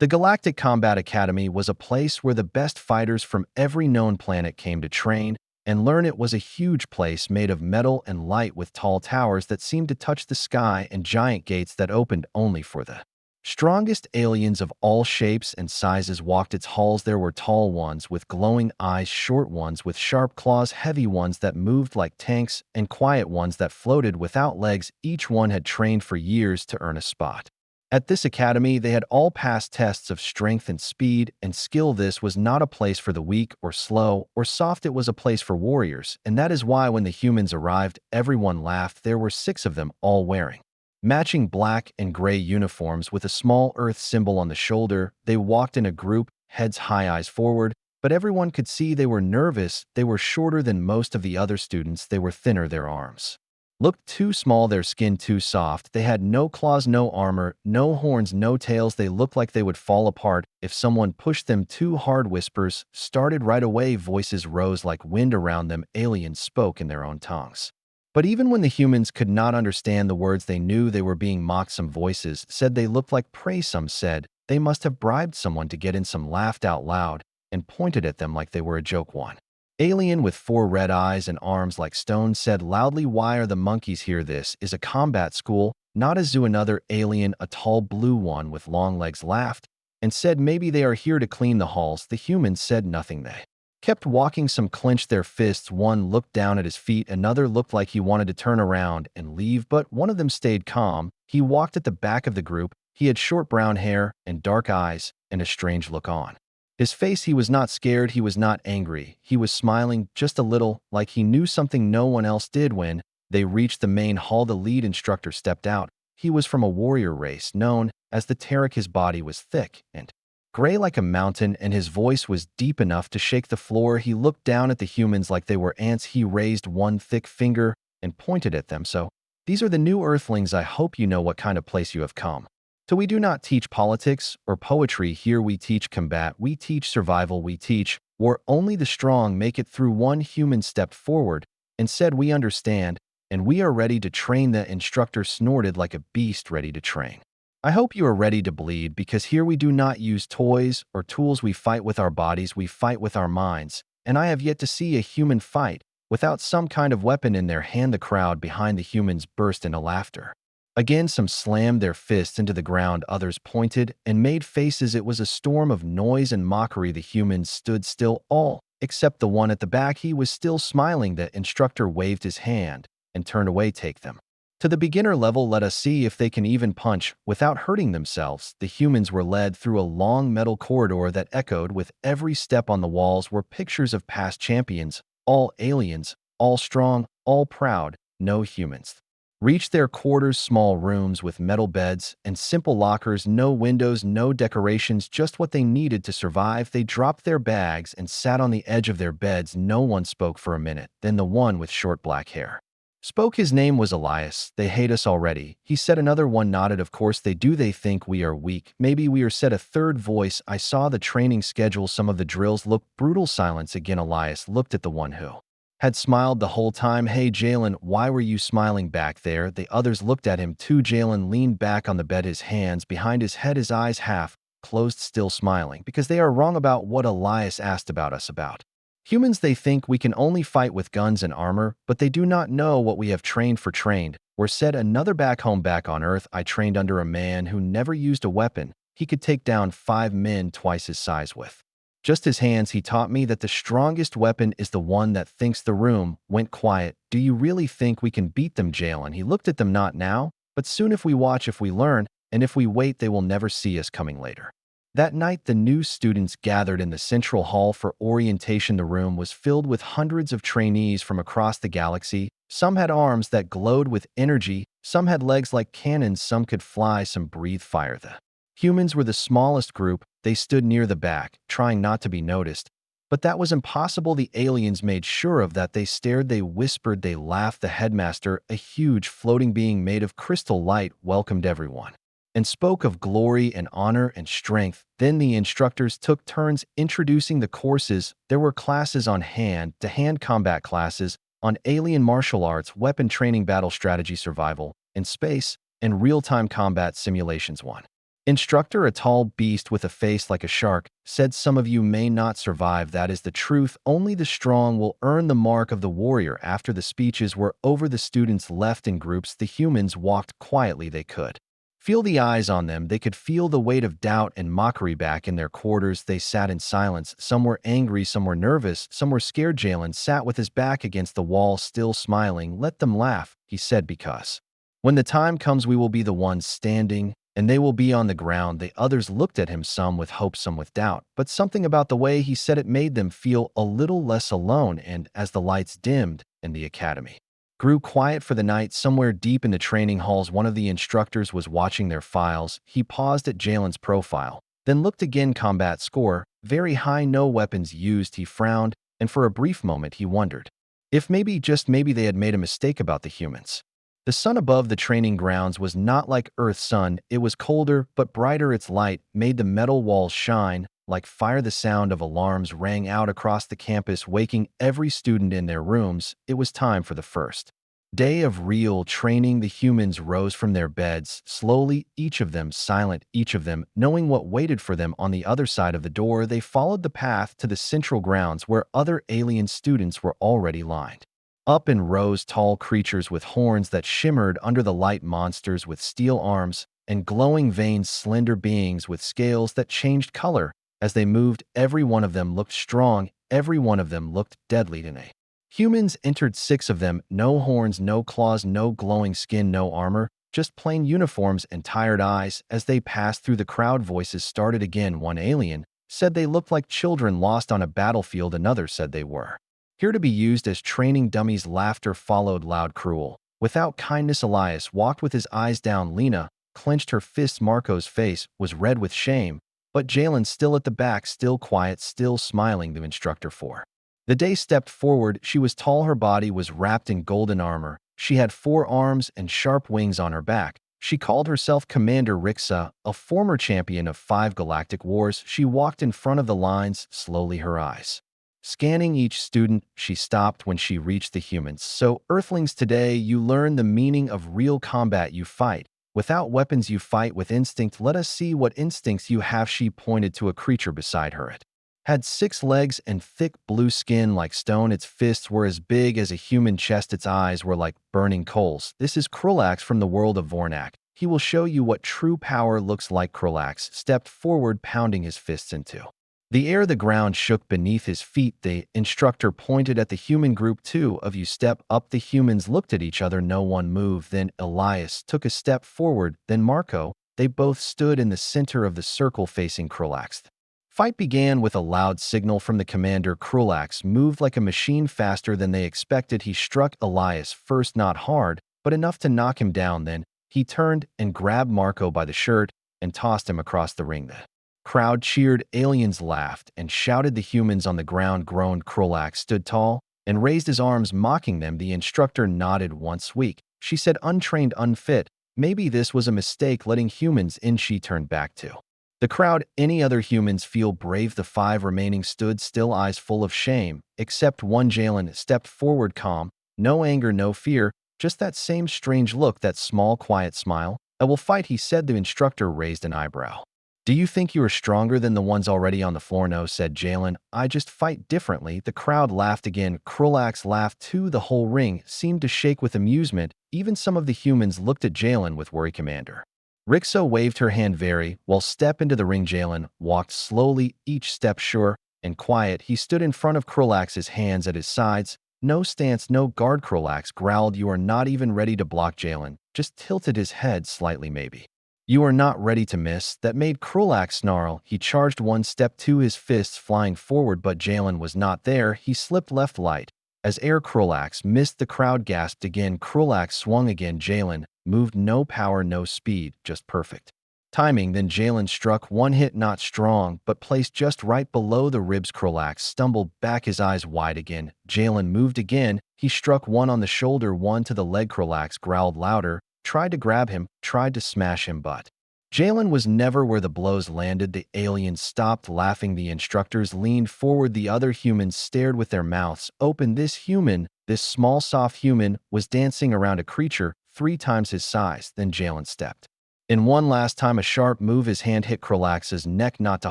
The Galactic Combat Academy was a place where the best fighters from every known planet came to train and learn. It was a huge place made of metal and light with tall towers that seemed to touch the sky and giant gates that opened only for the strongest aliens of all shapes and sizes walked its halls. There were tall ones with glowing eyes, short ones with sharp claws, heavy ones that moved like tanks, and quiet ones that floated without legs. Each one had trained for years to earn a spot. At this academy, they had all passed tests of strength and speed and skill. This was not a place for the weak or slow or soft. It was a place for warriors, and that is why when the humans arrived, everyone laughed. There were 6 of them, all wearing matching black and gray uniforms with a small Earth symbol on the shoulder. They walked in a group, heads high, eyes forward, but everyone could see they were nervous. They were shorter than most of the other students. They were thinner. Their arms looked too small, their skin too soft. They had no claws, no armor, no horns, no tails. They looked like they would fall apart if someone pushed them too hard. Whispers started right away. Voices rose like wind around them. Aliens spoke in their own tongues. But even when the humans could not understand the words, they knew they were being mocked. Some voices said they looked like prey. Some said they must have bribed someone to get in. Some laughed out loud and pointed at them like they were a joke. One alien with 4 red eyes and arms like stone said loudly, "Why are the monkeys here? This is a combat school, not a zoo." Another alien, a tall blue one with long legs, laughed and said, "Maybe they are here to clean the halls." The humans said nothing. They kept walking. Some clenched their fists. One looked down at his feet. Another looked like he wanted to turn around and leave, but one of them stayed calm. He walked at the back of the group. He had short brown hair and dark eyes and a strange look on his face. He was not scared. He was not angry. He was smiling just a little, like he knew something no one else did. When they reached the main hall, the lead instructor stepped out. He was from a warrior race known as the Terek. His body was thick and gray like a mountain, and his voice was deep enough to shake the floor. He looked down at the humans like they were ants. He raised one thick finger and pointed at them. "So, these are the new Earthlings. I hope you know what kind of place you have come. So we do not teach politics or poetry here. We teach combat. We teach survival. We teach war. Only the strong make it through." One human stepped forward and said, "We understand, and we are ready to train." The instructor snorted like a beast, "Ready to train? I hope you are ready to bleed, because here we do not use toys or tools. We fight with our bodies. We fight with our minds. And I have yet to see a human fight without some kind of weapon in their hand." The crowd behind the humans burst into laughter. Again, some slammed their fists into the ground. Others pointed and made faces. It was a storm of noise and mockery. The humans stood still, all except the one at the back. He was still smiling. The instructor waved his hand and turned away. "Take them to the beginner level. Let us see if they can even punch without hurting themselves." The humans were led through a long metal corridor that echoed with every step. On the walls were pictures of past champions, all aliens, all strong, all proud. No humans reached their quarters, small rooms with metal beds and simple lockers, no windows, no decorations, just what they needed to survive. They dropped their bags and sat on the edge of their beds. No one spoke for a minute. Then the one with short black hair spoke. His name was Elias. "They hate us already," he said. Another one nodded. "Of course they do. They think we are weak. Maybe we are," said a third voice. "I saw the training schedule. Some of the drills look brutal." Silence again. Elias looked at the one who had smiled the whole time. "Hey, Jalen, why were you smiling back there?" The others looked at him too. Jalen leaned back on the bed, his hands behind his head, his eyes half closed, still smiling. "Because they are wrong about what Elias asked about us, about humans. They think we can only fight with guns and armor, but they do not know what we have trained for." Trained, or said another. "Back home, back on Earth, I trained under a man who never used a weapon. He could take down 5 men twice his size with just his hands. He taught me that the strongest weapon is the one that thinks." The room went quiet. "Do you really think we can beat them, Jalen?" He looked at them. "Not now, but soon. If we watch, if we learn, and if we wait, they will never see us coming later." That night, the new students gathered in the central hall for orientation. The room was filled with hundreds of trainees from across the galaxy. Some had arms that glowed with energy. Some had legs like cannons. Some could fly. Some breathed fire. The humans were the smallest group. They stood near the back, trying not to be noticed. But that was impossible. The aliens made sure of that. They stared, they whispered, they laughed. The headmaster, a huge floating being made of crystal light, welcomed everyone and spoke of glory and honor and strength. Then the instructors took turns introducing the courses. There were classes on hand-to-hand combat, classes on alien martial arts, weapon training, battle strategy, survival in space, and real-time combat simulations. One Instructor, a tall beast with a face like a shark, said some of you may not survive. That is the truth. Only the strong will earn the mark of the warrior. After the speeches were over, the students left in groups. The humans walked quietly. They could feel the eyes on them. They could feel the weight of doubt and mockery back in their quarters. They sat in silence. Some were angry, some were nervous, some were scared. Jalen sat with his back against the wall, still smiling. Let them laugh, he said, because when the time comes, we will be the ones standing, and they will be on the ground. The others looked at him, some with hope, some with doubt, but something about the way he said it made them feel a little less alone. And as the lights dimmed and the academy grew quiet for the night, somewhere deep in the training halls, one of the instructors was watching their files. He paused at Jalen's profile, then looked again. Combat score, very high, no weapons used. He frowned, and for a brief moment he wondered if maybe, just maybe, they had made a mistake about the humans. The sun above the training grounds was not like Earth's sun. It was colder, but brighter. Its light made the metal walls shine like fire. The sound of alarms rang out across the campus, waking every student in their rooms. It was time for the first day of real training. The humans rose from their beds, slowly, each of them silent, each of them knowing what waited for them on the other side of the door. They followed the path to the central grounds where other alien students were already lined up in rows, tall creatures with horns that shimmered under the light, monsters with steel arms and glowing veins, slender beings with scales that changed color as they moved. Every one of them looked strong, every one of them looked deadly. Today, humans entered, 6 of them, no horns, no claws, no glowing skin, no armor, just plain uniforms and tired eyes. As they passed through the crowd, voices started again. One alien said they looked like children lost on a battlefield. Another said they were here to be used as training dummies. Laughter followed, loud, cruel, without kindness. Elias walked with his eyes down. Lena clenched her fists. Marco's face was red with shame, but Jalen, still at the back, still quiet, still smiling. The instructor for the day stepped forward. She was tall. Her body was wrapped in golden armor. She had 4 arms and sharp wings on her back. She called herself Commander Rixa, a former champion of 5 galactic wars. She walked in front of the lines, slowly, her eyes scanning each student. She stopped when she reached the humans. So, Earthlings, today you learn the meaning of real combat. You fight without weapons, you fight with instinct. Let us see what instincts you have. She pointed to a creature beside her. It had 6 legs and thick blue skin like stone. Its fists were as big as a human chest. Its eyes were like burning coals. This is Krulax from the world of Vornak. He will show you what true power looks like. Krulax stepped forward, pounding his fists into the air. The ground shook beneath his feet. The instructor pointed at the human group. 2 of you step up. The humans looked at each other. No one moved. Then Elias took a step forward, then Marco. They both stood in the center of the circle facing Krulax. Fight began with a loud signal from the commander. Krulax moved like a machine, faster than they expected. He struck Elias first, not hard, but enough to knock him down. Then he turned and grabbed Marco by the shirt and tossed him across the ring. The crowd cheered, aliens laughed, and shouted. The humans on the ground groaned. Krulax stood tall and raised his arms, mocking them. The instructor nodded. Once weak, she said, untrained, unfit. Maybe this was a mistake letting humans in. She turned back to the crowd. Any other humans feel brave? The 5 remaining stood still, eyes full of shame, except one. Jalen stepped forward, calm, no anger, no fear, just that same strange look, that small, quiet smile. I will fight, he said. The instructor raised an eyebrow. Do you think you are stronger than the ones already on the floor? No, said Jalen. I just fight differently. The crowd laughed again. Krulax laughed too. The whole ring seemed to shake with amusement. Even some of the humans looked at Jalen with worry. Commander Rixo waved her hand. Very well, step into the ring. Jalen walked slowly, each step sure and quiet. He stood in front of Krulax's, hands at his sides. No stance, no guard. Krulax growled, you are not even ready to block. Jalen just tilted his head slightly. Maybe you are not ready to miss. That made Krulax snarl. He charged 1 step, 2, his fists flying forward, but Jalen was not there. He slipped left light as air. Krulax missed. The crowd gasped again. Krulax swung again. Jalen moved, no power, no speed, just perfect timing. Then Jalen struck 1 hit, not strong, but placed just right below the ribs. Krulax stumbled back, his eyes wide again. Jalen moved again. He struck 1 on the shoulder, 1 to the leg. Krulax growled louder, tried to grab him, tried to smash him, but Jalen was never where the blows landed. The aliens stopped laughing. The instructors leaned forward. The other humans stared with their mouths open. This human, this small, soft human, was dancing around a creature 3 times his size. Then Jalen stepped In one last time, a sharp move, his hand hit Krolax's neck, not to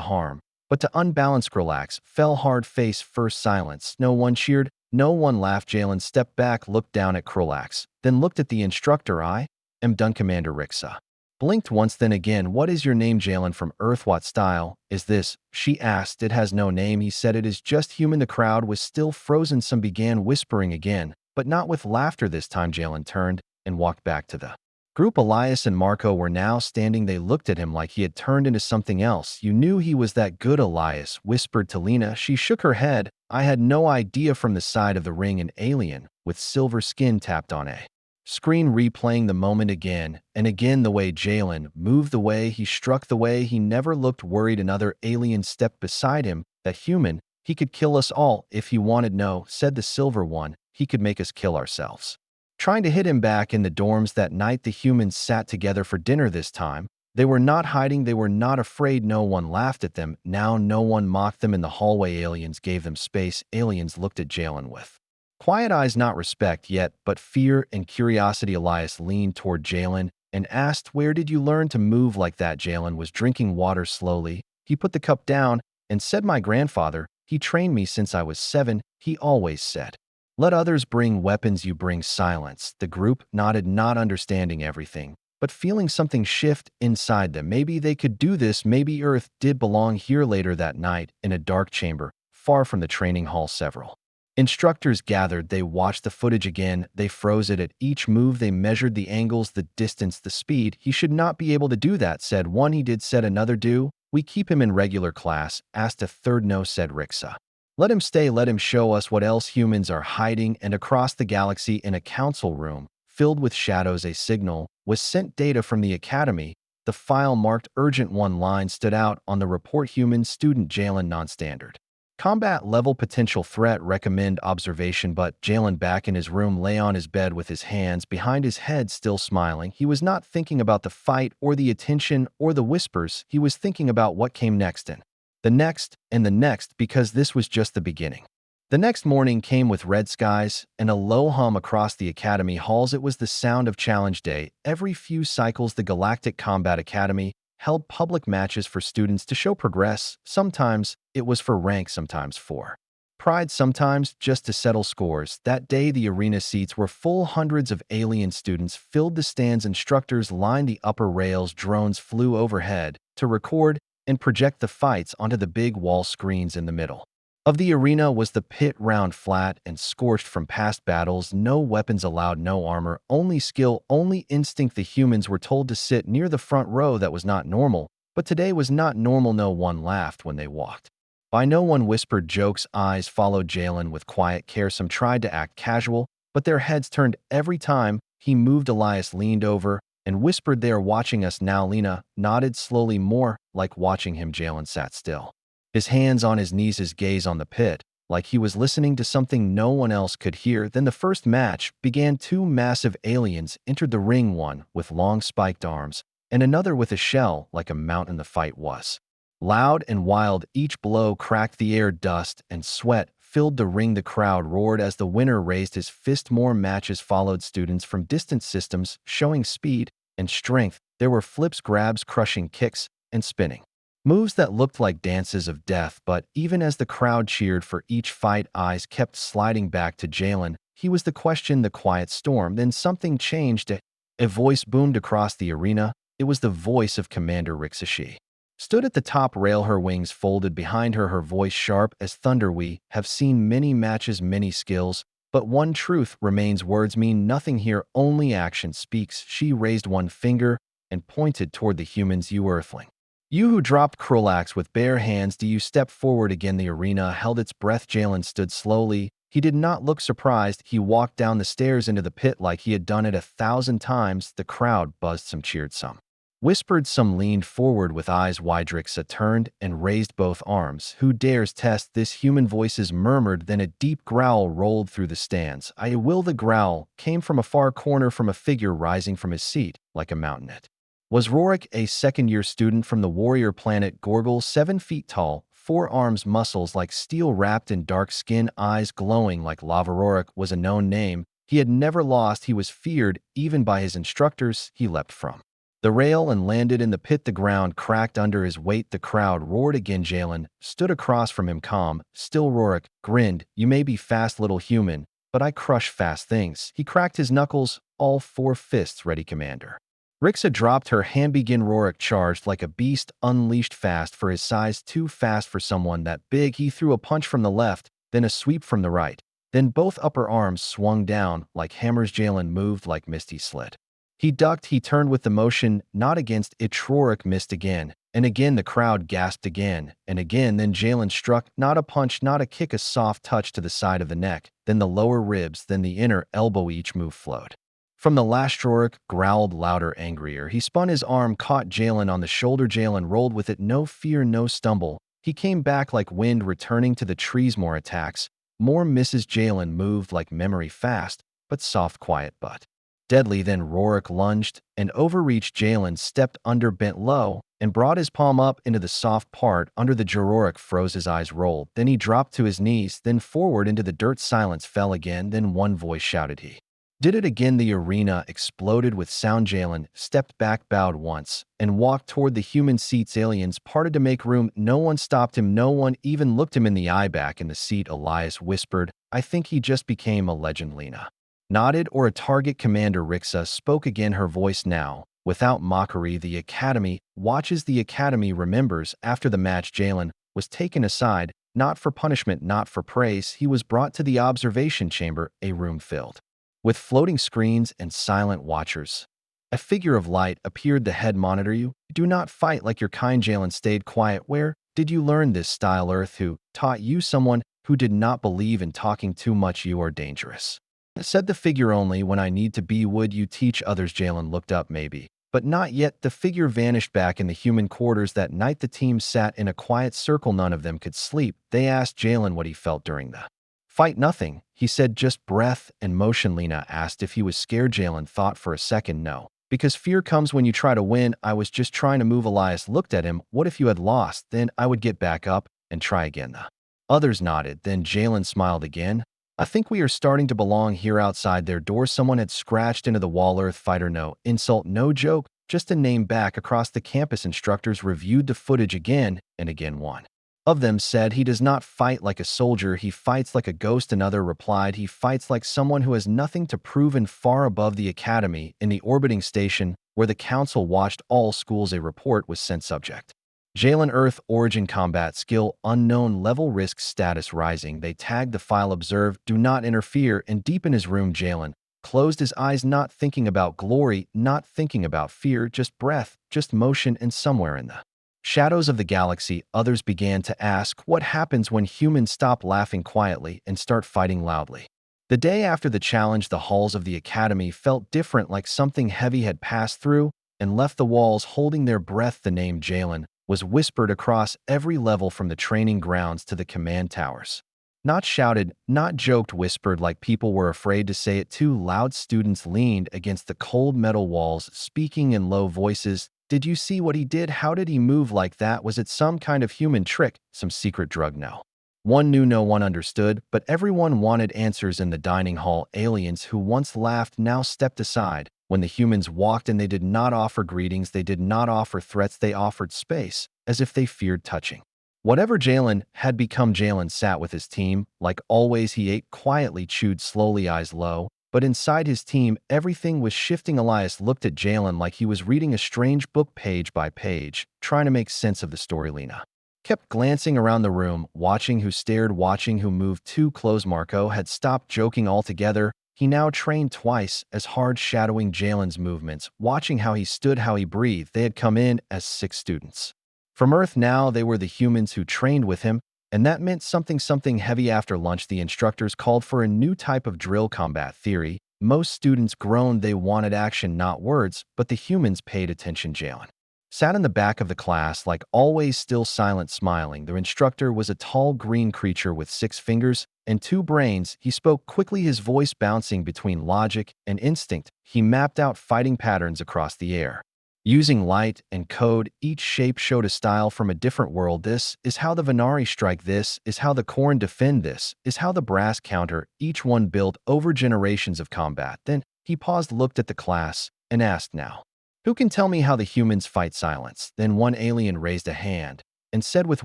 harm, but to unbalance. Krolax fell hard face first. Silence. No one cheered, no one laughed. Jalen stepped back, looked down at Krolax, then looked at the instructor. I am done, Commander Rixa. Blinked once, then again. What is your name? Jalen from Earth. What style is this? She asked. It has no name, he said. It is just human. The crowd was still frozen. Some began whispering again, but not with laughter this time. Jalen turned and walked back to the group. Elias and Marco were now standing. They looked at him like he had turned into something else. You knew he was that good, Elias whispered to Lena. She shook her head. I had no idea. From the side of the ring, an alien with silver skin tapped on a screen, replaying the moment again and again. The way Jalen moved, the way he struck, the way he never looked worried. Another alien stepped beside him. That human, he could kill us all if he wanted. No, said the silver one, he could make us kill ourselves. Trying to hit him back in the dorms that night, the humans sat together for dinner this time. They were not hiding, they were not afraid. No one laughed at them. Now no one mocked them in the hallway. Aliens gave them space. Aliens looked at Jalen with quiet eyes, not respect yet, but fear and curiosity. Elias leaned toward Jalen and asked, where did you learn to move like that? Jalen was drinking water slowly. He put the cup down and said, my grandfather, he trained me since I was 7. He always said, let others bring weapons, you bring silence. The group nodded, not understanding everything, but feeling something shift inside them. Maybe they could do this. Maybe Earth did belong here. Later that night, in a dark chamber, far from the training hall, several instructors gathered. They watched the footage again. They froze it at each move. They measured the angles, the distance, the speed. He should not be able to do that, said one. He did, said another. Do we keep him in regular class? Asked a third. No, said Rixa. Let him stay. Let him show us what else humans are hiding. And across the galaxy, in a council room filled with shadows, a signal was sent. Data from the academy. The file marked urgent. One line stood out on the report. Human student Jalen, non-standard combat level, potential threat, recommend observation. But Jalen, back in his room, lay on his bed with his hands behind his head, still smiling. He was not thinking about the fight or the attention or the whispers. He was thinking about what came next, and the next and the next, because this was just the beginning. The next morning came with red skies and a low hum across the academy halls. It was the sound of challenge day. Every few cycles, the Galactic Combat Academy held public matches for students to show progress. Sometimes it was for rank, sometimes for pride, sometimes just to settle scores. That day, the arena seats were full. Hundreds of alien students filled the stands. Instructors lined the upper rails. Drones flew overhead to record and project the fights onto the big wall screens. In the middle of the arena was the pit, round, flat, and scorched from past battles. No weapons allowed, no armor, only skill, only instinct. The humans were told to sit near the front row. That was not normal, but today was not normal. No one laughed when they walked by. No one whispered jokes. Eyes followed Jalen with quiet care. Some tried to act casual, but their heads turned every time he moved. Elias leaned over and whispered, they are watching us now. Lena nodded slowly, more like watching him. Jalen sat still, his hands on his knees, his gaze on the pit, like he was listening to something no one else could hear. Then the first match began. 2 massive aliens entered the ring, one with long spiked arms and another with a shell like a mountain. The fight was loud and wild. Each blow cracked the air. Dust and sweat filled the ring. The crowd roared as the winner raised his fist. More matches followed. Students from distant systems showing speed and strength. There were flips, grabs, crushing kicks, and spinning moves that looked like dances of death. But even as the crowd cheered for each fight, eyes kept sliding back to Jalen. He was the question, the quiet storm. Then something changed. A voice boomed across the arena. It was the voice of Commander Rixa. She stood at the top rail, her wings folded behind her, her voice sharp as thunder. We have seen many matches, many skills, but one truth remains. Words mean nothing here, only action speaks. She raised one finger and pointed toward the humans. You earthling, you who dropped Krolax with bare hands, do you step forward again? The arena held its breath. Jalen stood slowly. He did not look surprised. He walked down the stairs into the pit like he had done it 1,000 times. The crowd buzzed, some cheered, some whispered, some leaned forward with eyes wide. Rixa turned and raised both arms. Who dares test this? Human voices murmured. Then a deep growl rolled through the stands. I will. The growl came from a far corner, from a figure rising from his seat like a mountain. It was Rorik, a second-year student from the warrior planet Gorgel, 7 feet tall, 4 arms, muscles like steel wrapped in dark skin, eyes glowing like lava. Rorik was a known name. He had never lost. He was feared even by his instructors. He leapt from The rail and landed in the pit. The ground cracked under his weight. The crowd roared again. Jalen stood across from him, calm. Still Rorik grinned. You may be fast, little human, but I crush fast things. He cracked his knuckles, all four fists ready, Commander. Rixa dropped her hand. Begin. Rorik charged like a beast, unleashed fast for his size, too fast for someone that big. He threw a punch from the left, then a sweep from the right. Then both upper arms swung down like hammers. Jalen moved like Misty slid. He ducked, he turned with the motion, not against it. Rorik missed again, and again. The crowd gasped again, and again. Then Jalen struck, not a punch, not a kick, a soft touch to the side of the neck, then the lower ribs, then the inner elbow. Each move flowed from the last. Rorik growled louder, angrier. He spun his arm, caught Jalen on the shoulder. Jalen rolled with it, no fear, no stumble. He came back like wind returning to the trees. More attacks, more misses. Jalen moved like memory, fast, but soft, quiet, but deadly. Then Rorik lunged and overreached. Jalen stepped under, bent low, and brought his palm up into the soft part under the jaw. Rorik froze, his eyes rolled. Then he dropped to his knees, then forward into the dirt. Silence fell again. Then one voice shouted, he did it again. The arena exploded with sound. Jalen stepped back, bowed once, and walked toward the human seats. Aliens parted to make room. No one stopped him. No one even looked him in the eye. Back in the seat, Elias whispered, I think he just became a legend. Lena nodded. Or a target. Commander. Rixa spoke again, her voice now without mockery. The Academy watches. The Academy remembers. After the match, Jalen was taken aside, not for punishment, not for praise. He was brought to the observation chamber, a room filled with floating screens and silent watchers. A figure of light appeared. The head monitor. You do not fight like your kind. Jalen stayed quiet. Where did you learn this style? Earth. Who taught you? Someone who did not believe in talking too much. You are dangerous, said the figure. Only when I need to be. Would you teach others? Jalen looked up. Maybe, but not yet. The figure vanished. Back in the human quarters that night, the team sat in a quiet circle. None of them could sleep. They asked Jalen what he felt during the fight. Nothing, he said, just breath and motion. Lena asked if he was scared. Jalen thought for a second. No, because fear comes when you try to win. I was just trying to move. Elias looked at him. What if you had lost? Then I would get back up and try again. The others nodded. Then Jalen smiled again. I think we are starting to belong here. Outside their door, someone had scratched into the wall. Earth fighter. No insult, no joke, just a name. Back across the campus, instructors reviewed the footage again and again. One of them said, he does not fight like a soldier, he fights like a ghost. Another replied, he fights like someone who has nothing to prove. And far above the Academy, in the orbiting station where the council watched all schools, a report was sent. Subject: Jalen, Earth origin, combat skill unknown, level risk status rising. They tagged the file. Observe, do not interfere. And deep in his room, Jalen closed his eyes, not thinking about glory, not thinking about fear, just breath, just motion. And somewhere in the shadows of the galaxy, others began to ask, what happens when humans stop laughing quietly and start fighting loudly? The day after the challenge, the halls of the Academy felt different, like something heavy had passed through and left the walls holding their breath. The name Jalen was whispered across every level, from the training grounds to the command towers. Not shouted, not joked, whispered like people were afraid to say it too loud. Students leaned against the cold metal walls, speaking in low voices. Did you see what he did? How did he move like that? Was it some kind of human trick? Some secret drug? No one knew, no one understood, but everyone wanted answers. In the dining hall, aliens who once laughed now stepped aside. When the humans walked in, they did not offer greetings, they did not offer threats, they offered space, as if they feared touching whatever Jalen had become. Jalen sat with his team. Like always, he ate quietly, chewed slowly, eyes low. But inside his team, everything was shifting. Elias looked at Jalen like he was reading a strange book, page by page, trying to make sense of the story. Lena kept glancing around the room, watching who stared, watching who moved too close. Marco had stopped joking altogether. He now trained twice as hard, shadowing Jalen's movements, watching how he stood, how he breathed. They had come in as 6 students from Earth. Now they were the humans who trained with him. And that meant something heavy. After lunch, the instructors called for a new type of drill, combat theory. Most students groaned. They wanted action, not words, but the humans paid attention. Jalen sat in the back of the class, like always, still silent, smiling. Their instructor was a tall green creature with 6 fingers and 2 brains. He spoke quickly, his voice bouncing between logic and instinct. He mapped out fighting patterns across the air. Using light and code, each shape showed a style from a different world. This is how the Venari strike. This is how the Korn defend. This is how the brass counter. Each one built over generations of combat. Then he paused, looked at the class, and asked, now, Who can tell me how the humans fight silence? Then one alien raised a hand and said with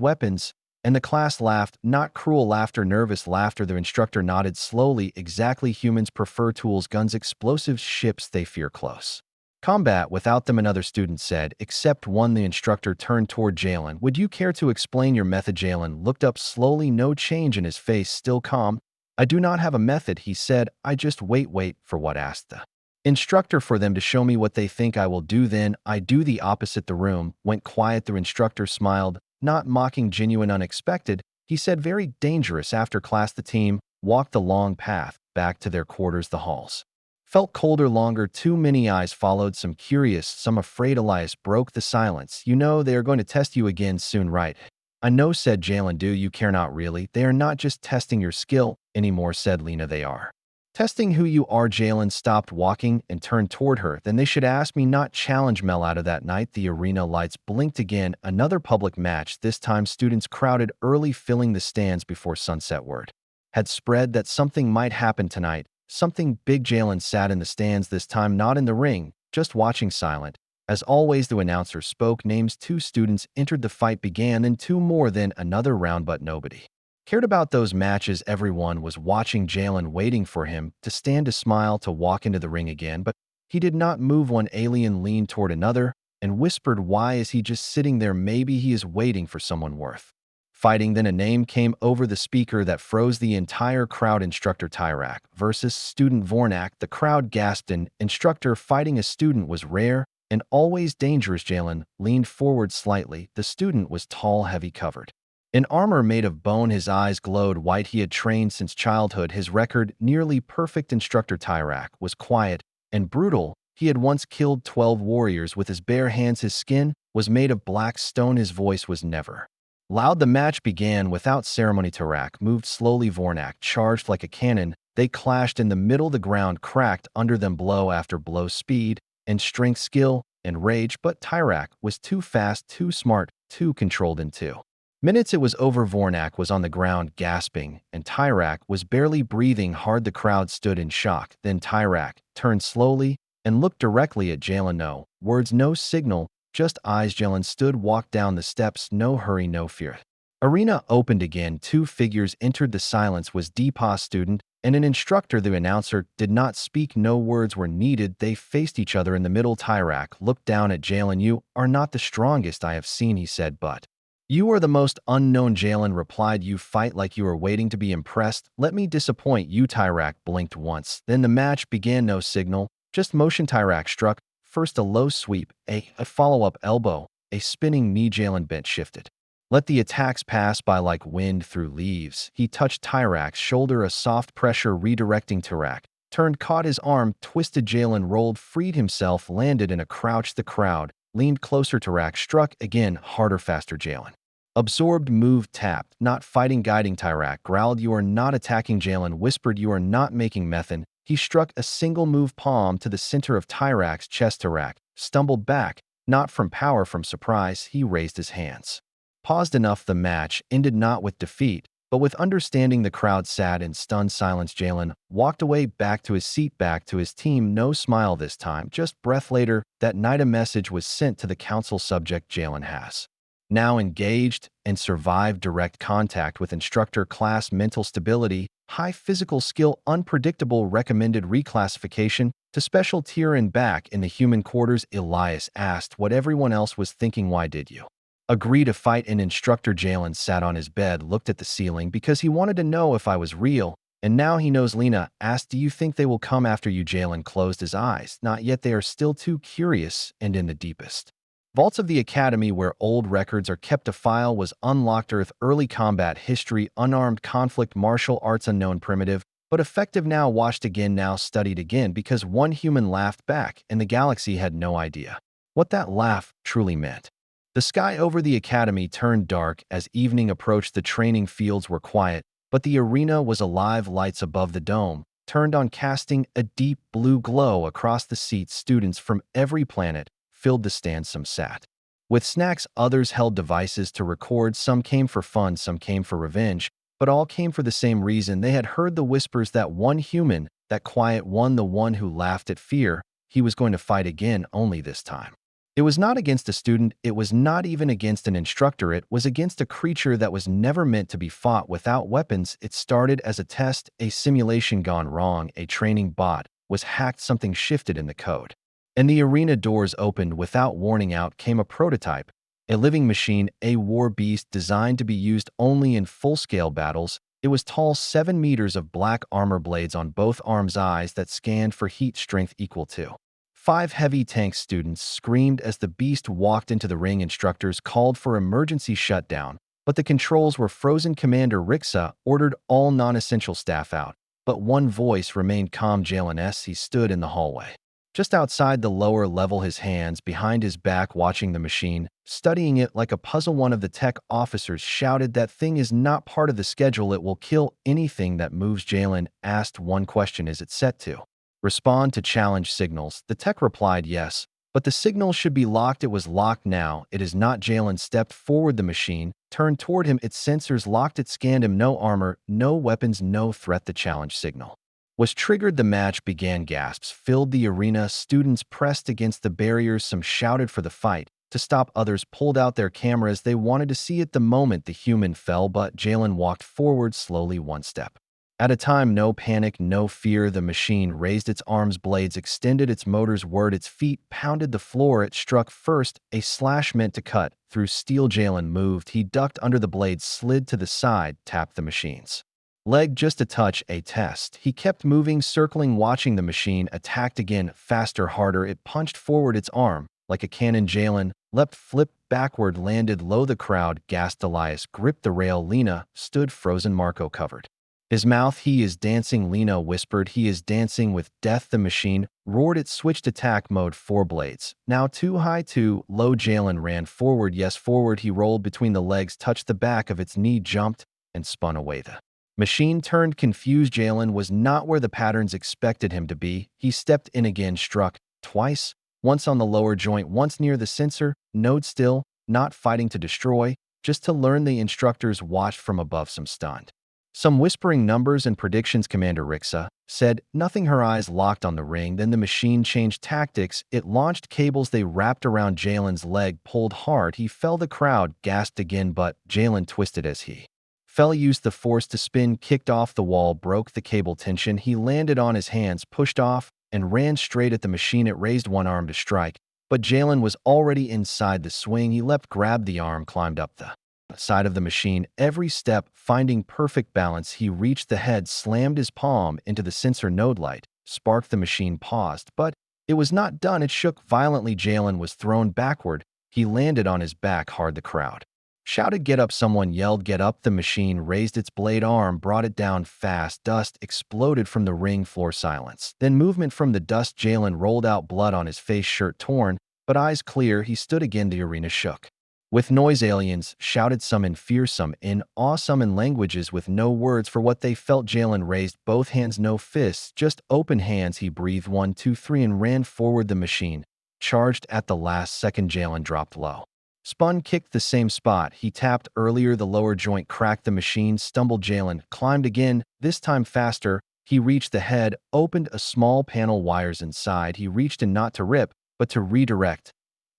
weapons, and the class laughed, not cruel laughter, nervous laughter. The instructor nodded slowly. Exactly, humans prefer tools, guns, explosives, ships. They fear close combat without them, another student said. Except one. The instructor turned toward Jalen. Would you care to explain your method? Jalen looked up slowly, no change in his face, still calm. I do not have a method, he said. I just wait for what? Asked the instructor. For them to show me what they think I will do, then I do the opposite. The room went quiet. The instructor smiled, not mocking, genuine, unexpected. He said, very dangerous. After class, the team walked the long path back to their quarters. The halls felt colder, longer. Too many eyes followed, some curious, some afraid. Elias broke the silence. You know they are going to test you again soon, right? I know, said Jalen. Do you care? Not really. They are not just testing your skill anymore, said Lena. They are testing who you are. Jalen stopped walking and turned toward her. Then they should ask me, not challenge Mel. Out of that night, the arena lights blinked again. Another public match. This time students crowded early, filling the stands before sunset. Word had spread that something might happen tonight. Something big. Jalen sat in the stands, this time not in the ring, just watching, silent. As always, the announcer spoke names. 2 students entered. The fight began, and 2 more, then another round, but nobody cared about those matches. Everyone was watching Jalen, waiting for him to stand, to smile, to walk into the ring again, but he did not move. One alien leaned toward another and whispered, why is he just sitting there? Maybe he is waiting for someone worth fighting. Then a name came over the speaker that froze the entire crowd. Instructor Tyrak versus student Vornak. The crowd gasped. An instructor fighting a student was rare and always dangerous. Jalen leaned forward slightly. The student was tall, heavy, covered in armor made of bone. His eyes glowed white. He had trained since childhood, his record nearly perfect. Instructor Tyrak was quiet and brutal. He had once killed 12 warriors with his bare hands. His skin was made of black stone. His voice was never loud. The match began without ceremony. Tarak moved slowly. Vornak charged like a cannon. They clashed in the middle. The ground cracked under them, blow after blow. Speed and strength, skill and rage. But Tyrak was too fast, too smart, too controlled. In 2 minutes it was over. Vornak was on the ground gasping, and Tyrak was barely breathing hard. The crowd stood in shock. Then Tyrak turned slowly and looked directly at Jalen. No words, no signal, just eyes. Jalen stood, walked down the steps, no hurry, no fear. Arena opened again. 2 figures entered. The silence was deep. A student and an instructor. The announcer did not speak. No words were needed. They faced each other in the middle. Tyrak looked down at Jalen. You are not the strongest I have seen, he said, but you are the most unknown. Jalen replied, you fight like you are waiting to be impressed. Let me disappoint you. Tyrak blinked once. Then the match began. No signal, just motion. Tyrak struck. First a low sweep, a follow-up elbow, a spinning knee. Jalen bent, shifted. Let the attacks pass by like wind through leaves. He touched Tyrak's shoulder, a soft pressure redirecting. Tyrak turned, caught his arm, twisted. Jalen rolled, freed himself, landed in a crouch. The crowd leaned closer. Tyrak struck again, harder, faster. Jalen absorbed, moved, tapped, not fighting, guiding. Tyrak growled, you are not attacking. Jalen whispered, you are not making method. He struck a single move, palm to the center of Tyrak's chest. Tyrak stumbled back, not from power, from surprise. He raised his hands, paused enough. The match ended not with defeat, but with understanding. The crowd sat in stunned silence. Jalen walked away, back to his seat, back to his team. No smile this time, just breath. Later that night, a message was sent to the council. Subject, Jalen has now engaged and survived direct contact with instructor. Class, mental stability, high physical skill, unpredictable. Recommended reclassification to special tier and back in the human quarters. Elias asked what everyone else was thinking. Why did you agree to fight an instructor? Jalen sat on his bed, looked at the ceiling, because he wanted to know if I was real, and now he knows. Lena asked, do you think they will come after you? Jalen closed his eyes. Not yet, they are still too curious. And in the deepest vaults of the academy, where old records are kept, a file was unlocked. Earth, early combat history, unarmed conflict, martial arts, unknown, primitive but effective. Now watched again, now studied again, because one human laughed back, and the galaxy had no idea what that laugh truly meant. The sky over the academy turned dark as evening approached. The training fields were quiet, but the arena was alive. Lights above the dome turned on, casting a deep blue glow across the seats. Students from every planet filled the stands. Some sat with snacks, others held devices to record. Some came for fun, some came for revenge, but all came for the same reason. They had heard the whispers. That one human, that quiet one, the one who laughed at fear, he was going to fight again, only this time. It was not against a student, it was not even against an instructor, it was against a creature that was never meant to be fought without weapons. It started as a test, a simulation gone wrong, a training bot was hacked, something shifted in the code. And the arena doors opened without warning. Out came a prototype, a living machine, a war beast designed to be used only in full-scale battles. It was tall, 7 meters of black armor, blades on both arms, eyes that scanned for heat, strength equal to 5 heavy tank. Students screamed as the beast walked into the ring. Instructors called for emergency shutdown, but the controls were frozen. Commander Rixa ordered all non-essential staff out, but one voice remained calm. Jalen S. He stood in the hallway, just outside the lower level, his hands behind his back, watching the machine, studying it like a puzzle. One of the tech officers shouted, "That thing is not part of the schedule. It will kill anything that moves." Jalen asked one question, "Is it set to respond to challenge signals?" The tech replied, "Yes, but the signal should be locked." It was locked now. "It is not." Jalen stepped forward. The machine turned toward him, its sensors locked. It scanned him. No armor, no weapons, no threat. The challenge signal was triggered. The match began. Gasps filled the arena. Students pressed against the barriers. Some shouted for the fight to stop. Others pulled out their cameras. They wanted to see it. The moment the human fell, but Jalen walked forward slowly, one step at a time. No panic, no fear. The machine raised its arms, blades extended, its motors whirred, its feet pounded the floor. It struck first, a slash meant to cut through steel. Jalen moved. He ducked under the blades, slid to the side, tapped the machine's leg just a touch. A test. He kept moving, circling, watching. The machine attacked again, faster, harder. It punched forward, its arm like a cannon. Jalen leapt, flipped backward, landed low. The crowd gasped. Elias gripped the rail. Lena stood frozen. Marco covered his mouth. "He is dancing," Lena whispered. "He is dancing with death." The machine roared. It switched attack mode. 4 blades. Now 2 high, 2 low. Jalen ran forward. Yes, forward. He rolled between the legs, touched the back of its knee, jumped, and spun away. The machine turned confused. Jalen was not where the patterns expected him to be. He stepped in again, struck twice, once on the lower joint, once near the sensor node. Still not fighting to destroy, just to learn. The instructors watched from above, some stunned, some whispering numbers and predictions. Commander Rixa said nothing. Her eyes locked on the ring. Then the machine changed tactics. It launched cables. They wrapped around Jalen's leg, pulled hard. He fell. The crowd gasped again, but Jalen twisted as he fell, used the force to spin, kicked off the wall, broke the cable tension. He landed on his hands, pushed off, and ran straight at the machine. It raised one arm to strike, but Jalen was already inside the swing. He leapt, grabbed the arm, climbed up the side of the machine, every step finding perfect balance. He reached the head, slammed his palm into the sensor node. Light sparked. The machine paused, but it was not done. It shook violently. Jalen was thrown backward. He landed on his back hard. The crowd shouted, "Get up!" Someone yelled, "Get up!" The machine raised its blade arm, brought it down fast. Dust exploded from the ring floor. Silence, then movement from the dust. Jalen rolled out, blood on his face, shirt torn, but eyes clear. He stood again. The arena shook with noise. Aliens shouted, some in fear, some in awe, some in languages with no words for what they felt. Jalen raised both hands, no fists, just open hands. He breathed 1, 2, 3 and ran forward. The machine charged at the last second. Jalen dropped low, spun, kicked the same spot he tapped earlier. The lower joint cracked. The machine stumbled. Jalen climbed again, this time faster. He reached the head, opened a small panel, wires inside. He reached in, not to rip, but to redirect.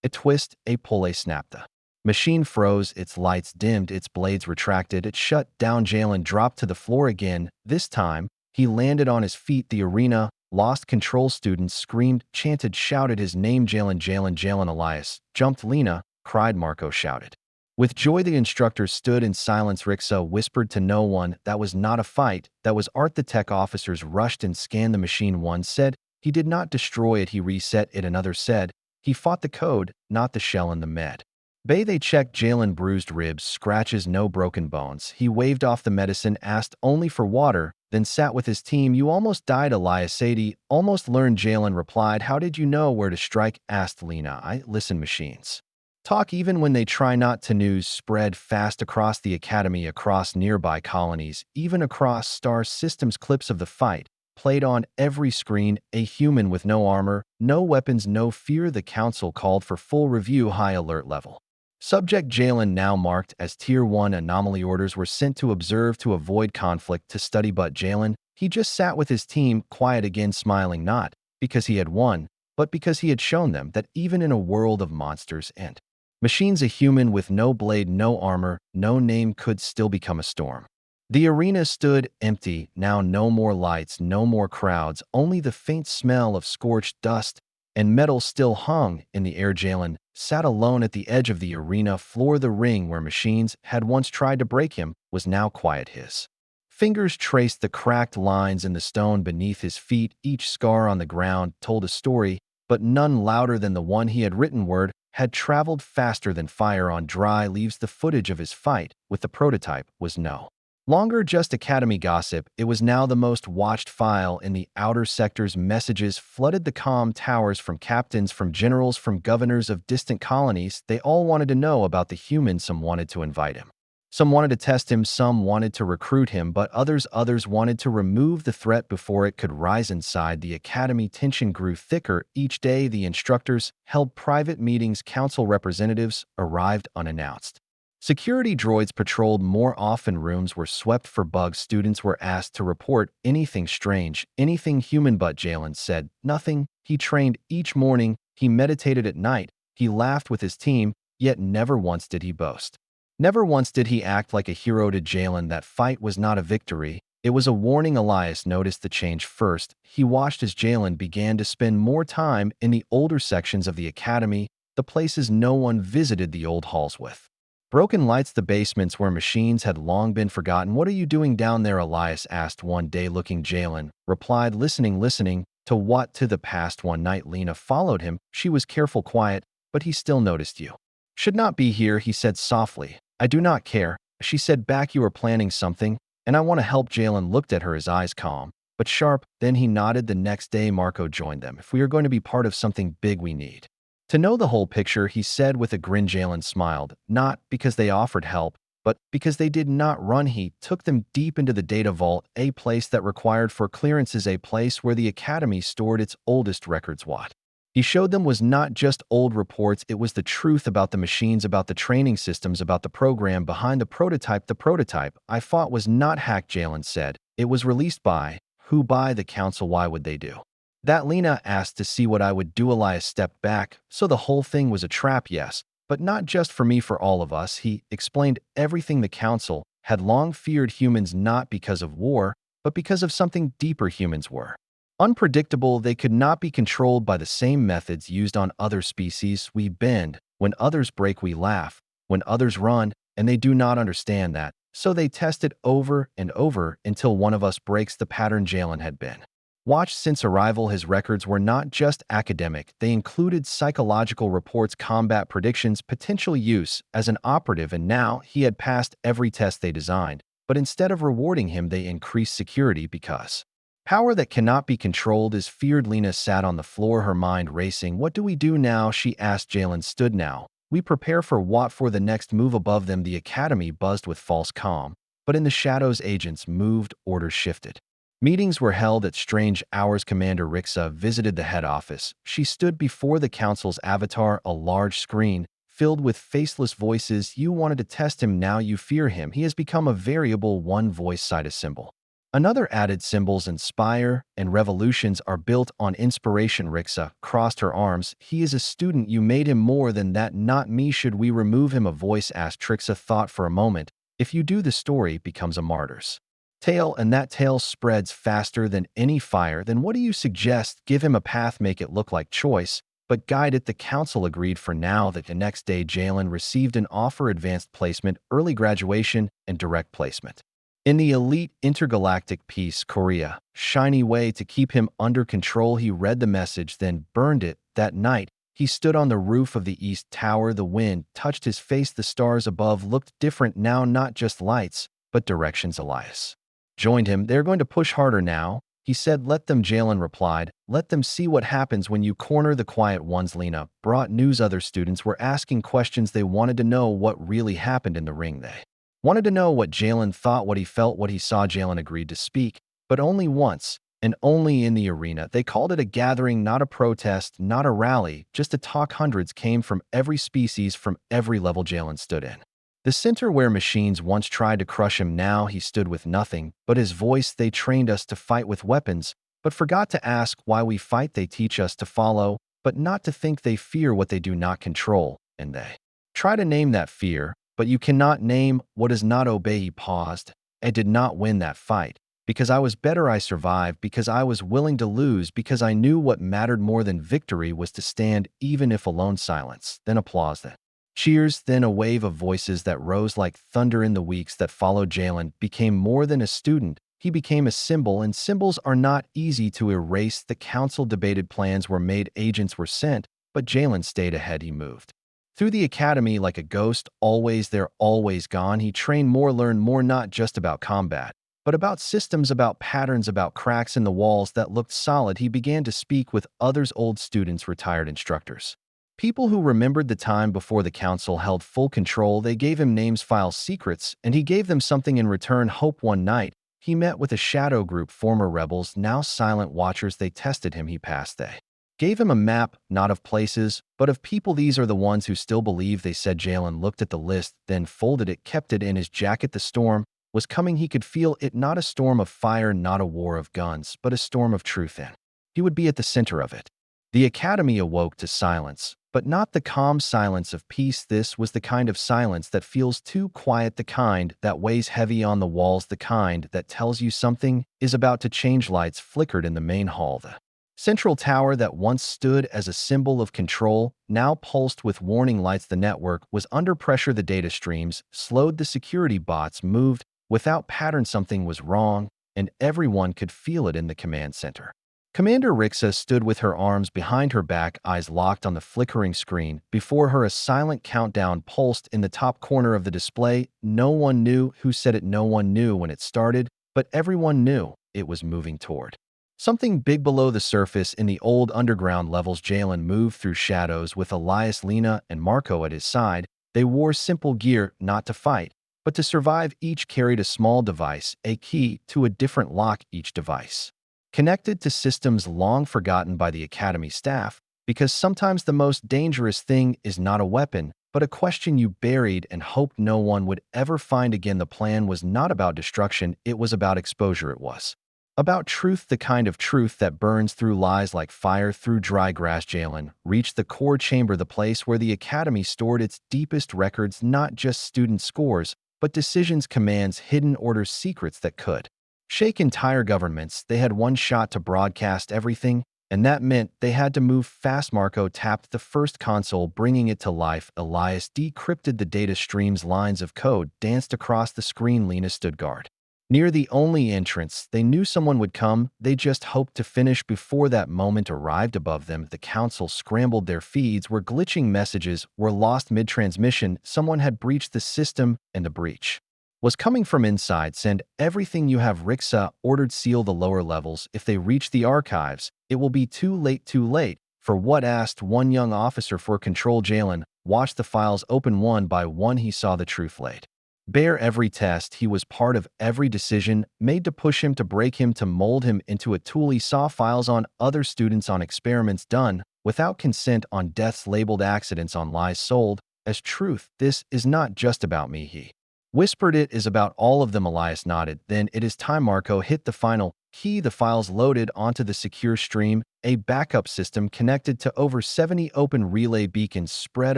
A twist, a pull, a snap. The machine froze, its lights dimmed, its blades retracted. It shut down. Jalen dropped to the floor again. This time, he landed on his feet. The arena lost control. Students screamed, chanted, shouted his name. Jalen, Jalen, Jalen. Elias jumped. Lena cried. Marco shouted with joy. The instructors stood in silence. Rixa whispered to no one, "That was not a fight, that was art." The tech officers rushed and scanned the machine. One said, "He did not destroy it, he reset it." Another said, "He fought the code, not the shell in the med bay." They checked. Jalen bruised ribs, scratches, no broken bones. He waved off the medicine, asked only for water, then sat with his team. "You almost died." Elias Sadie almost learned. Jalen replied, "How did you know where to strike?" asked Lena. "I listen. Machines talk even when they try not to." News spread fast across the academy, across nearby colonies, even across star systems. Clips of the fight played on every screen. A human with no armor, no weapons, no fear. The council called for full review. High alert level subject Jalen now marked as Tier 1 anomaly. Orders were sent to observe, to avoid conflict, to study. But Jalen, he just sat with his team, quiet again, smiling, not because he had won, but because he had shown them that even in a world of monsters and machines, a human with no blade, no armor, no name could still become a storm. The arena stood empty, now no more lights, no more crowds, only the faint smell of scorched dust and metal still hung in the air. Jalen sat alone at the edge of the arena floor. The ring where machines had once tried to break him was now quiet. His fingers traced the cracked lines in the stone beneath his feet. Each scar on the ground told a story, but none louder than the one he had written. Word had traveled faster than fire on dry leaves. The footage of his fight with the prototype was no longer just academy gossip. It was now the most watched file in the outer sectors. Messages flooded the comm towers from captains, from generals, from governors of distant colonies. They all wanted to know about the human. Some wanted to invite him. Some wanted to test him. Some wanted to recruit him, but others wanted to remove the threat before it could rise. Inside the academy, tension grew thicker. Each day, the instructors held private meetings. Council representatives arrived unannounced. Security droids patrolled more often. Rooms were swept for bugs. Students were asked to report anything strange, anything human. But Jalen said nothing. He trained each morning. He meditated at night. He laughed with his team, yet never once did he boast. Never once did he act like a hero. To Jalen, that fight was not a victory. It was a warning. Elias noticed the change first. He watched as Jalen began to spend more time in the older sections of the academy, the places no one visited, the old halls with broken lights, the basements where machines had long been forgotten. What are you doing down there? Elias asked one day. Looking. Jalen replied, listening. To what? To the past. One night Lena followed him. She was careful, quiet, but he still noticed. You should not be here, he said softly. I do not care, she said back. You are planning something, and I want to help. Jalen looked at her, his eyes calm but sharp. Then he nodded. The next day Marco joined them. If we are going to be part of something big, we need to know the whole picture, he said with a grin. Jalen smiled, not because they offered help, but because they did not run. He took them deep into the data vault, a place that required for clearances, a place where the academy stored its oldest records. What he showed them was not just old reports, it was the truth about the machines, about the training systems, about the program behind the prototype. The prototype I fought was not hacked, Jalen said. It was released by who? By the council. Why would they do that? Lena asked. To see what I would do. Elias stepped back. So the whole thing was a trap? Yes, but not just for me, for all of us. He explained everything. The council had long feared humans, not because of war, but because of something deeper. Humans were unpredictable. They could not be controlled by the same methods used on other species. We bend when others break. We laugh when others run, and they do not understand that. So they test it over and over until one of us breaks the pattern. Jalen had been watched since arrival. His records were not just academic. They included psychological reports, combat predictions, potential use as an operative, and now he had passed every test they designed. But instead of rewarding him, they increased security because power that cannot be controlled is feared. Lena sat on the floor, her mind racing. What do we do now? She asked. Jalen stood. Now we prepare for what? For the next move. Above them, the academy buzzed with false calm, but in the shadows, agents moved, orders shifted. Meetings were held at strange hours. Commander Rixa visited the head office. She stood before the council's avatar, a large screen filled with faceless voices. You wanted to test him, now you fear him. He has become a variable. One voice sighed a symbol. Another added symbols. Inspire and revolutions are built on inspiration. Rixa crossed her arms. He is a student. You made him more than that. Not me. Should we remove him? A voice asked. Rixa thought for a moment. If you do, the story becomes a martyr's tale, and that tale spreads faster than any fire. Then what do you suggest? Give him a path, make it look like choice, but guide it. The council agreed for now. That the next day Jalen received an offer: advanced placement, early graduation, and direct placement in the elite Intergalactic Peace Korea. Shiny way to keep him under control. He read the message, then burned it. That night, he stood on the roof of the East Tower. The wind touched his face. The stars above looked different now, not just lights, but directions. Elias joined him. They're going to push harder now, he said. Let them. Jalen replied. Let them see what happens when you corner the quiet ones. Lena brought news. Other students were asking questions. They wanted to know what really happened in the ring. They wanted to know what Jalen thought, what he felt, what he saw. Jalen agreed to speak, but only once, and only in the arena. They called it a gathering, not a protest, not a rally, just a talk. Hundreds came from every species, from every level. Jalen stood in the center where machines once tried to crush him. Now he stood with nothing but his voice. They trained us to fight with weapons, but forgot to ask why we fight. They teach us to follow but not to think they fear what they do not control, and they try to name that fear, but you cannot name what does not obey. He paused. I did not win that fight. Because I was better, I survived, because I was willing to lose, because I knew what mattered more than victory was to stand, even if alone. Silence, then applause, then cheers, then a wave of voices that rose like thunder. In the weeks that followed, Jalen became more than a student. He became a symbol, and symbols are not easy to erase. The council debated, plans were made, agents were sent, but Jalen stayed ahead. He moved through the academy like a ghost, always there, always gone. He trained more, learned more, not just about combat, but about systems, about patterns, about cracks in the walls that looked solid. He began to speak with others, old students, retired instructors, people who remembered the time before the council held full control. They gave him names, files, secrets, and he gave them something in return: hope. One night, he met with a shadow group, former rebels, now silent watchers. They tested him. He passed. They gave him a map, not of places, but of people. These are the ones who still believe, they said. Jalen looked at the list, then folded it, kept it in his jacket. The storm was coming. He could feel it, not a storm of fire, not a war of guns, but a storm of truth, and he would be at the center of it. The academy awoke to silence, but not the calm silence of peace. This was the kind of silence that feels too quiet, the kind that weighs heavy on the walls, the kind that tells you something is about to change. Lights flickered in the main hall. The central tower that once stood as a symbol of control now pulsed with warning lights. The network was under pressure. The data streams slowed. The security bots moved without pattern. Something was wrong, and everyone could feel it in the command center. Commander Rixa stood with her arms behind her back, eyes locked on the flickering screen. Before her, a silent countdown pulsed in the top corner of the display. No one knew who said it, no one knew when it started, but everyone knew it was moving toward something big. Below the surface, in the old underground levels, Jalen moved through shadows with Elias, Lena, and Marco at his side. They wore simple gear, not to fight, but to survive. Each carried a small device, a key to a different lock. Each device connected to systems long forgotten by the academy staff, because sometimes the most dangerous thing is not a weapon, but a question you buried and hoped no one would ever find again. The plan was not about destruction, it was about exposure. It was about truth, the kind of truth that burns through lies like fire through dry grass. Jalen reached the core chamber, the place where the academy stored its deepest records, not just student scores, but decisions, commands, hidden orders, secrets that could shake entire governments. They had one shot to broadcast everything, and that meant they had to move fast. Marco tapped the first console, bringing it to life. Elias decrypted the data streams. Lines of code danced across the screen. Lena stood guard near the only entrance. They knew someone would come. They just hoped to finish before that moment arrived. Above them, the council scrambled. Their feeds were glitching. Messages were lost mid-transmission. Someone had breached the system, and the breach was coming from inside. Send everything you have, Rixa ordered. Seal the lower levels. If they reach the archives, it will be too late. Too late for what? Asked one young officer. For control. Jalen watched the files open one by one. He saw the truth laid bare. Every test, he was part of every decision made to push him, to break him, to mold him into a tool. He saw files on other students, on experiments done without consent, on deaths labeled accidents, on lies sold as truth. This is not just about me, he whispered. It is about all of them. Elias nodded. Then it is time. Marco hit the final key. The files loaded onto the secure stream, a backup system connected to over 70 open relay beacons spread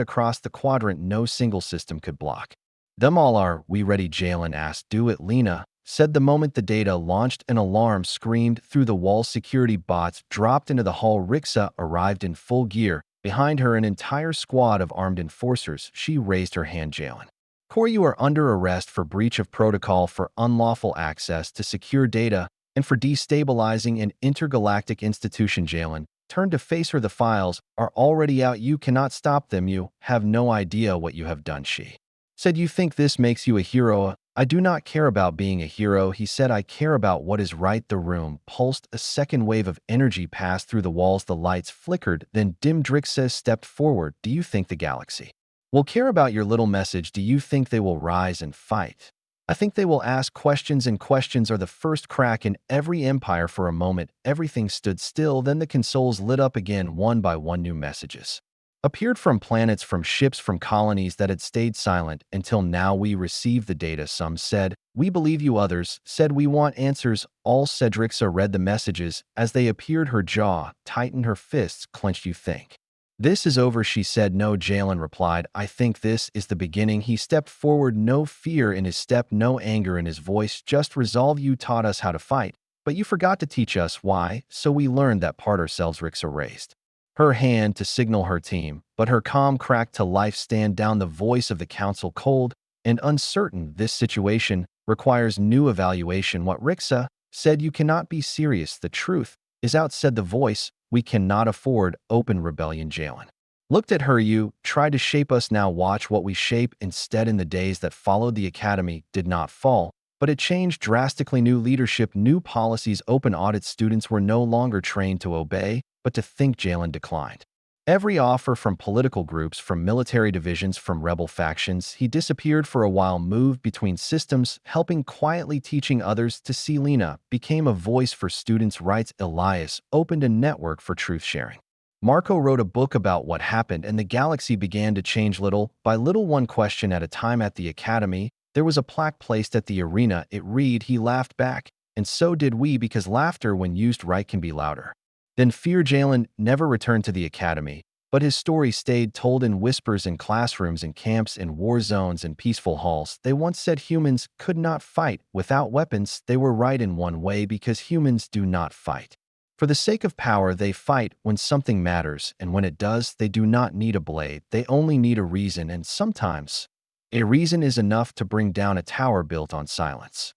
across the quadrant. No single system could block them all. Are we ready? Jalen asked. Do it, Lena said. The moment the data launched, an alarm screamed through the wall. Security bots dropped into the hall. Rixa arrived in full gear. Behind her, an entire squad of armed enforcers. She raised her hand. Jalen, Core, you are under arrest for breach of protocol, for unlawful access to secure data, and for destabilizing an intergalactic institution. Jalen turned to face her. The files are already out. You cannot stop them. You have no idea what you have done, she said. You think this makes you a hero? I do not care about being a hero, he said. I care about what is right. The room pulsed. A second wave of energy passed through the walls. The lights flickered, then dimmed. Rixa stepped forward. Do you think the galaxy will care about your little message? Do you think they will rise and fight? I think they will ask questions, and questions are the first crack in every empire. For a moment, everything stood still. Then the consoles lit up again. One by one, new messages appeared from planets, from ships, from colonies that had stayed silent until now. We received the data. Some said, we believe you. Others said, we want answers. All said. Rixa read the messages as they appeared. Her jaw tightened, her fists clenched. You think This is over, she said. No, Jalen replied. I think this is the beginning. He stepped forward, no fear in his step, no anger in his voice, just resolve. You taught us how to fight, but you forgot to teach us why, so we learned that part ourselves. Rixa raised her hand to signal her team, but her calm cracked to life. Stand down, the voice of the council, cold and uncertain. This situation requires new evaluation. What Rixa said, you cannot be serious. The truth is out, said the voice. We cannot afford open rebellion. Jalen looked at her. You tried to shape us, now watch what we shape instead. In the days that followed, the academy did not fall, but it changed drastically. New leadership, new policies, open audits. Students were no longer trained to obey, but to think. Jalen declined every offer from political groups, from military divisions, from rebel factions. He disappeared for a while, moved between systems, helping quietly, teaching others to see. Lena became a voice for students' rights. Elias opened a network for truth sharing. Marco wrote a book about what happened, and the galaxy began to change little by little, one question at a time. At the academy, there was a plaque placed at the arena. It read, he laughed back, and so did we, because laughter, when used right, can be louder than fear. Jalen never returned to the academy, but his story stayed told in whispers, in classrooms, in camps, in war zones, and peaceful halls. They once said humans could not fight without weapons. They were right in one way, because humans do not fight for the sake of power. They fight when something matters, and when it does, they do not need a blade. They only need a reason, and sometimes a reason is enough to bring down a tower built on silence.